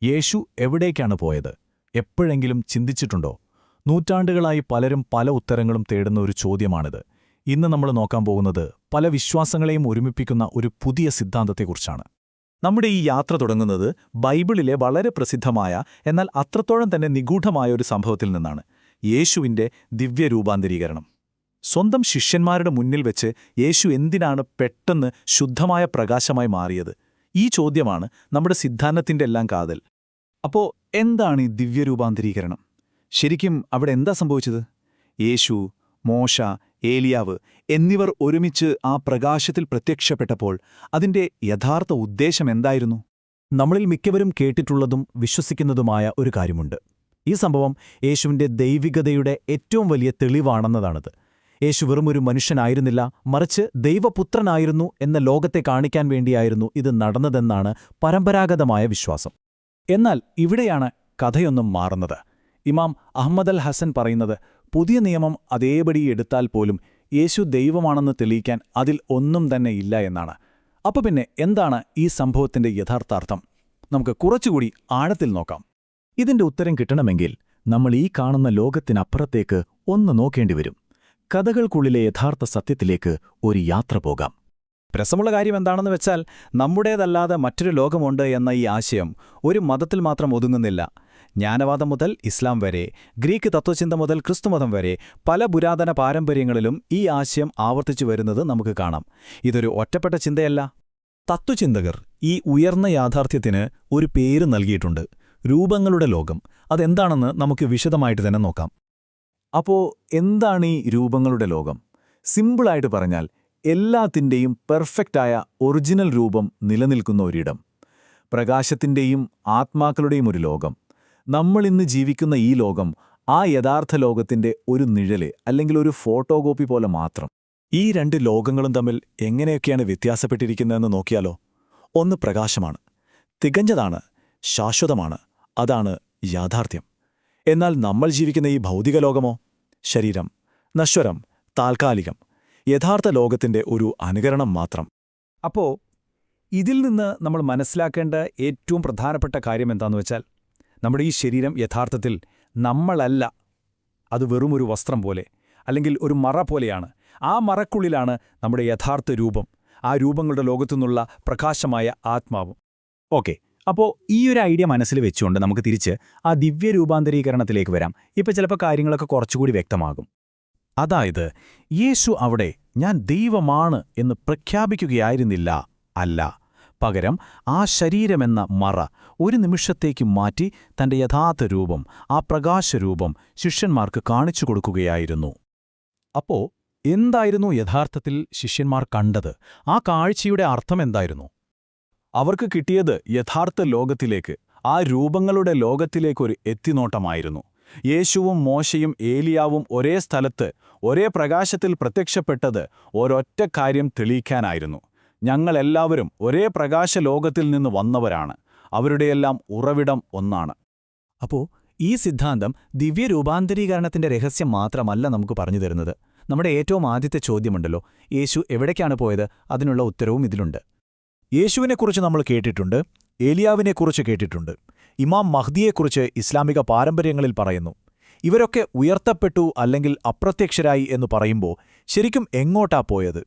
യേശു എവിടേക്കാണ് പോയത്? എപ്പോഴെങ്കിലും ചിന്തിച്ചിട്ടുണ്ടോ? നൂറ്റാണ്ടുകളായി പലരും പല ഉത്തരങ്ങളും തേടുന്ന ഒരു ചോദ്യമാണിത്. ഇന്ന് നമ്മൾ നോക്കാൻ പോകുന്നത് പല വിശ്വാസങ്ങളെയും ഒരുമിപ്പിക്കുന്ന ഒരു പുതിയ സിദ്ധാന്തത്തെക്കുറിച്ചാണ്. നമ്മുടെ ഈ യാത്ര തുടങ്ങുന്നത് ബൈബിളിലെ വളരെ പ്രസിദ്ധമായ, എന്നാൽ അത്രത്തോളം തന്നെ നിഗൂഢമായ ഒരു സംഭവത്തിൽ നിന്നാണ്: യേശുവിന്റെ ദിവ്യരൂപാന്തരീകരണം. സ്വന്തം ശിഷ്യന്മാരുടെ മുന്നിൽ വെച്ച് യേശു എന്തിനാണ് പെട്ടെന്ന് ശുദ്ധമായ പ്രകാശമായി മാറിയത്? ഈ ചോദ്യമാണ് നമ്മുടെ സിദ്ധാന്തത്തിന്റെ എല്ലാം കാതൽ. അപ്പോ എന്താണ് ഈ ദിവ്യരൂപാന്തരീകരണം? ശരിക്കും അവിടെ എന്താ സംഭവിച്ചത്? യേശു, മോശ, ഏലിയാവ് എന്നിവർ ഒരുമിച്ച് ആ പ്രകാശത്തിൽ പ്രത്യക്ഷപ്പെട്ടപ്പോൾ അതിന്റെ യഥാർത്ഥ ഉദ്ദേശം എന്തായിരുന്നു? നമ്മളിൽ മിക്കവരും കേട്ടിട്ടുള്ളതും വിശ്വസിക്കുന്നതുമായ ഒരു കാര്യമുണ്ട്. ഈ സംഭവം യേശുവിന്റെ ദൈവികതയുടെ ഏറ്റവും വലിയ തെളിവാണെന്നതാണത്. യേശു വെറുമൊരു മനുഷ്യനായിരുന്നില്ല, മറിച്ച് ദൈവപുത്രനായിരുന്നു എന്ന ലോകത്തെ കാണിക്കാൻ വേണ്ടിയായിരുന്നു ഇത് നടന്നതെന്നാണ് പരമ്പരാഗതമായ വിശ്വാസം. എന്നാൽ ഇവിടെയാണ് കഥയൊന്നും മാറുന്നത്. ഇമാം അഹ്മദ് അൽ ഹസൻ പറയുന്നത്, പുതിയ നിയമം അതേപടി എടുത്താൽ പോലും യേശു ദൈവമാണെന്ന് തെളിയിക്കാൻ അതിൽ ഒന്നും തന്നെ ഇല്ല എന്നാണ്. അപ്പോൾ പിന്നെ എന്താണ് ഈ സംഭവത്തിന്റെ യഥാർത്ഥാർത്ഥം? നമുക്ക് കുറച്ചുകൂടി ആഴത്തിൽ നോക്കാം. ഇതിന്റെ ഉത്തരം കിട്ടണമെങ്കിൽ നമ്മൾ ഈ കാണുന്ന ലോകത്തിനപ്പുറത്തേക്ക് ഒന്ന് നോക്കേണ്ടിവരും. കഥകൾക്കുള്ളിലെ യഥാർത്ഥ സത്യത്തിലേക്ക് ഒരു യാത്ര പോകാം. രസമുള്ള കാര്യം എന്താണെന്ന് വെച്ചാൽ, നമ്മുടേതല്ലാതെ മറ്റൊരു ലോകമുണ്ട് എന്ന ഈ ആശയം ഒരു മതത്തിൽ മാത്രം ഒതുങ്ങുന്നില്ല. ജ്ഞാനവാദം മുതൽ ഇസ്ലാം വരെ, ഗ്രീക്ക് തത്വചിന്ത മുതൽ ക്രിസ്തുമതം വരെ പല പുരാതന പാരമ്പര്യങ്ങളിലും ഈ ആശയം ആവർത്തിച്ചു വരുന്നത് നമുക്ക് കാണാം. ഇതൊരു ഒറ്റപ്പെട്ട ചിന്തയല്ല. തത്വചിന്തകർ ഈ ഉയർന്ന യാഥാർത്ഥ്യത്തിന് ഒരു പേര് നൽകിയിട്ടുണ്ട്: രൂപങ്ങളുടെ ലോകം. അതെന്താണെന്ന് നമുക്ക് വിശദമായിട്ട് തന്നെ നോക്കാം. അപ്പോ എന്താണ് ഈ രൂപങ്ങളുടെ ലോകം? സിമ്പിളായിട്ട് പറഞ്ഞാൽ, എല്ലാത്തിൻ്റെയും പെർഫെക്റ്റായ ഒറിജിനൽ രൂപം നിലനിൽക്കുന്ന ഒരിടം. പ്രകാശത്തിൻ്റെയും ആത്മാക്കളുടെയും ഒരു ലോകം. നമ്മളിന്ന് ജീവിക്കുന്ന ഈ ലോകം ആ യഥാർത്ഥ ലോകത്തിന്റെ ഒരു നിഴല്, അല്ലെങ്കിൽ ഒരു ഫോട്ടോ കോപ്പി പോലെ മാത്രം. ഈ രണ്ട് ലോകങ്ങളും തമ്മിൽ എങ്ങനെയൊക്കെയാണ് വ്യത്യാസപ്പെട്ടിരിക്കുന്നതെന്ന് നോക്കിയാലോ? ഒന്ന് പ്രകാശമാണ്, തികഞ്ഞതാണ്, ശാശ്വതമാണ്. അതാണ് യാഥാർത്ഥ്യം. എന്നാൽ നമ്മൾ ജീവിക്കുന്ന ഈ ഭൗതിക ലോകമോ? ശരീരം, നശ്വരം, താൽക്കാലികം. യഥാർത്ഥ ലോകത്തിന്റെ ഒരു അനുകരണം മാത്രം. അപ്പോ ഇതിൽ നിന്ന് നമ്മൾ മനസ്സിലാക്കേണ്ട ഏറ്റവും പ്രധാനപ്പെട്ട കാര്യം എന്താണെന്ന് വെച്ചാൽ, നമ്മുടെ ഈ ശരീരം യഥാർത്ഥത്തിൽ നമ്മളല്ല. അത് വെറുമൊരു വസ്ത്രം പോലെ, അല്ലെങ്കിൽ ഒരു മറ പോലെയാണ്. ആ മറക്കുള്ളിലാണ് നമ്മുടെ യഥാർത്ഥ രൂപം, ആ രൂപങ്ങളുടെ ലോകത്തുനിന്നുള്ള പ്രകാശമായ ആത്മാവും. ഓക്കെ, അപ്പോൾ ഈ ഒരു ഐഡിയ മനസ്സിൽ വെച്ചുകൊണ്ട് നമുക്ക് തിരിച്ച് ആ ദിവ്യരൂപാന്തരീകരണത്തിലേക്ക് വരാം. ഇപ്പോൾ ചിലപ്പോൾ കാര്യങ്ങളൊക്കെ കുറച്ചുകൂടി വ്യക്തമാകും. അതായത്, യേശു അവിടെ ഞാൻ ദൈവമാണ് എന്ന് പ്രഖ്യാപിക്കുകയായിരുന്നില്ല. അല്ല, പകരം ആ ശരീരമെന്ന മറ ഒരു നിമിഷത്തേക്ക് മാറ്റി തന്റെ യഥാർത്ഥ രൂപം, ആ പ്രകാശരൂപം ശിഷ്യന്മാർക്ക് കാണിച്ചു കൊടുക്കുകയായിരുന്നു. അപ്പോ എന്തായിരുന്നു യഥാർത്ഥത്തിൽ ശിഷ്യന്മാർ കണ്ടത്? ആ കാഴ്ചയുടെ അർത്ഥമെന്തായിരുന്നു? അവർക്ക് കിട്ടിയത് യഥാർത്ഥ ലോകത്തിലേക്ക്, ആ രൂപങ്ങളുടെ ലോകത്തിലേക്കൊരു എത്തിനോട്ടമായിരുന്നു. യേശുവും മോശയും ഏലിയാവും ഒരേ സ്ഥലത്ത് ഒരേ പ്രകാശത്തിൽ പ്രത്യക്ഷപ്പെട്ടത് ഒരൊറ്റ കാര്യം തെളിയിക്കാനായിരുന്നു: ഞങ്ങളെല്ലാവരും ഒരേ പ്രകാശലോകത്തിൽ നിന്ന് വന്നവരാണ്, അവരുടെയെല്ലാം ഉറവിടം ഒന്നാണ്. അപ്പോ ഈ സിദ്ധാന്തം ദിവ്യരൂപാന്തരീകരണത്തിന്റെ രഹസ്യം മാത്രമല്ല നമുക്ക് പറഞ്ഞു തരുന്നത്. നമ്മുടെ ഏറ്റവും ആദ്യത്തെ ചോദ്യമുണ്ടല്ലോ, യേശു എവിടേക്കാണ് പോയത്? അതിനുള്ള ഉത്തരവും ഇതിലുണ്ട്. യേശുവിനെക്കുറിച്ച് നമ്മൾ കേട്ടിട്ടുണ്ട്, ഏലിയാവിനെക്കുറിച്ച് കേട്ടിട്ടുണ്ട്, ഇമാം മഹ്ദിയെക്കുറിച്ച് ഇസ്ലാമിക പാരമ്പര്യങ്ങളിൽ പറയുന്നു. ഇവരൊക്കെ ഉയർത്തപ്പെട്ടു അല്ലെങ്കിൽ അപ്രത്യക്ഷരായി എന്ന് പറയുമ്പോൾ ശരിക്കും എങ്ങോട്ടാ പോയത്?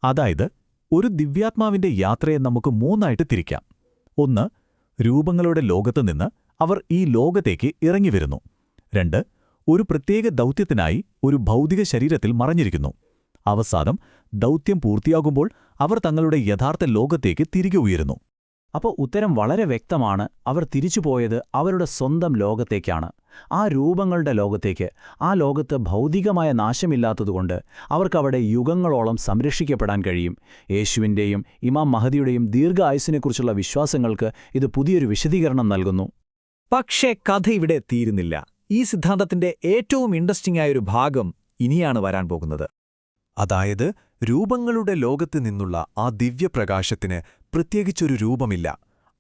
അതായത്, ഒരു ദിവ്യാത്മാവിന്റെ യാത്രയെ നമുക്ക് മൂന്നായിട്ട് തിരിക്കാം. ഒന്ന്, രൂപങ്ങളുടെ ലോകത്തുനിന്ന് അവർ ഈ ലോകത്തേക്ക് ഇറങ്ങിവരുന്നു. രണ്ട്, ഒരു പ്രത്യേക ദൗത്യത്തിനായി ഒരു ഭൗതിക ശരീരത്തിൽ മറഞ്ഞിരിക്കുന്നു. അവസാനം, ദൗത്യം പൂർത്തിയാകുമ്പോൾ അവർ തങ്ങളുടെ യഥാർത്ഥ ലോകത്തേക്ക് തിരികെ ഉയരുന്നു. അപ്പോൾ ഉത്തരം വളരെ വ്യക്തമാണ്. അവർ തിരിച്ചുപോയത് അവരുടെ സ്വന്തം ലോകത്തേക്കാണ്, ആ രൂപങ്ങളുടെ ലോകത്തേക്ക്. ആ ലോകത്ത് ഭൗതികമായ നാശമില്ലാത്തതുകൊണ്ട് അവർക്കവിടെ യുഗങ്ങളോളം സംരക്ഷിക്കപ്പെടാൻ കഴിയും. യേശുവിൻ്റെയും ഇമാം മഹദിയുടെയും ദീർഘായുസ്സിനെക്കുറിച്ചുള്ള വിശ്വാസങ്ങൾക്ക് ഇത് പുതിയൊരു വിശദീകരണം നൽകുന്നു. പക്ഷേ കഥ ഇവിടെ തീരുന്നില്ല. ഈ സിദ്ധാന്തത്തിന്റെ ഏറ്റവും ഇൻട്രസ്റ്റിംഗ് ആയൊരു ഭാഗം ഇനിയാണ് വരാൻ പോകുന്നത്. അതായത്, രൂപങ്ങളുടെ ലോകത്ത് നിന്നുള്ള ആ ദിവ്യപ്രകാശത്തിന് പ്രത്യേകിച്ചൊരു രൂപമില്ല.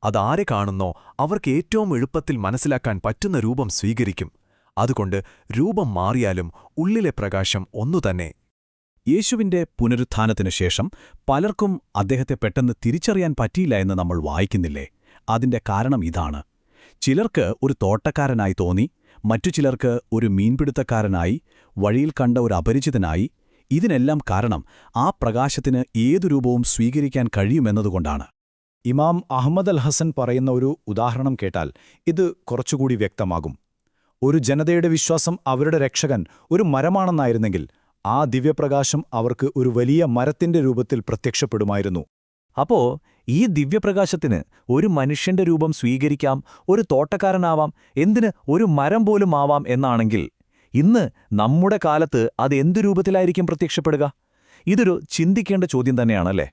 അതാരെ കാണുന്നോ അവർക്ക് ഏറ്റവും എളുപ്പത്തിൽ മനസ്സിലാക്കാൻ പറ്റുന്ന രൂപം സ്വീകരിക്കും. അതുകൊണ്ട് രൂപം മാറിയാലും ഉള്ളിലെ പ്രകാശം ഒന്നുതന്നെ. യേശുവിന്റെ പുനരുത്ഥാനത്തിനു ശേഷം പലർക്കും അദ്ദേഹത്തെ പെട്ടെന്ന് തിരിച്ചറിയാൻ പറ്റിയില്ല എന്ന് നമ്മൾ വായിക്കുന്നില്ലേ? അതിന്റെ കാരണം ഇതാണ്: ചിലർക്ക് ഒരു തോട്ടക്കാരനായി തോന്നി, മറ്റു ചിലർക്ക് ഒരു മീൻപിടുത്തക്കാരനായി, വഴിയിൽ കണ്ട ഒരു അപരിചിതനായി. ഇതിനെല്ലാം കാരണം ആ പ്രകാശത്തിന് ഏതു രൂപവും സ്വീകരിക്കാൻ കഴിയുമെന്നതുകൊണ്ടാണ്. ഇമാം അഹ്മദ് അൽ ഹസൻ പറയുന്ന ഒരു ഉദാഹരണം കേട്ടാൽ ഇത് കുറച്ചുകൂടി വ്യക്തമാകും. ഒരു ജനതയുടെ വിശ്വാസം അവരുടെ രക്ഷകൻ ഒരു മരമാണെന്നായിരുന്നെങ്കിൽ ആ ദിവ്യപ്രകാശം അവർക്ക് ഒരു വലിയ മരത്തിന്റെ രൂപത്തിൽ പ്രത്യക്ഷപ്പെടുമായിരുന്നു. അപ്പോ ഈ ദിവ്യപ്രകാശത്തിന് ഒരു മനുഷ്യന്റെ രൂപം സ്വീകരിക്കാം, ഒരു തോട്ടക്കാരനാവാം, എന്തിന് ഒരു മരം പോലും ആവാം എന്നാണെങ്കിൽ ഇന്ന് നമ്മുടെ കാലത്ത് അത് എന്തു രൂപത്തിലായിരിക്കും പ്രത്യക്ഷപ്പെടുക? ഇതൊരു ചിന്തിക്കേണ്ട ചോദ്യം തന്നെയാണല്ലേ?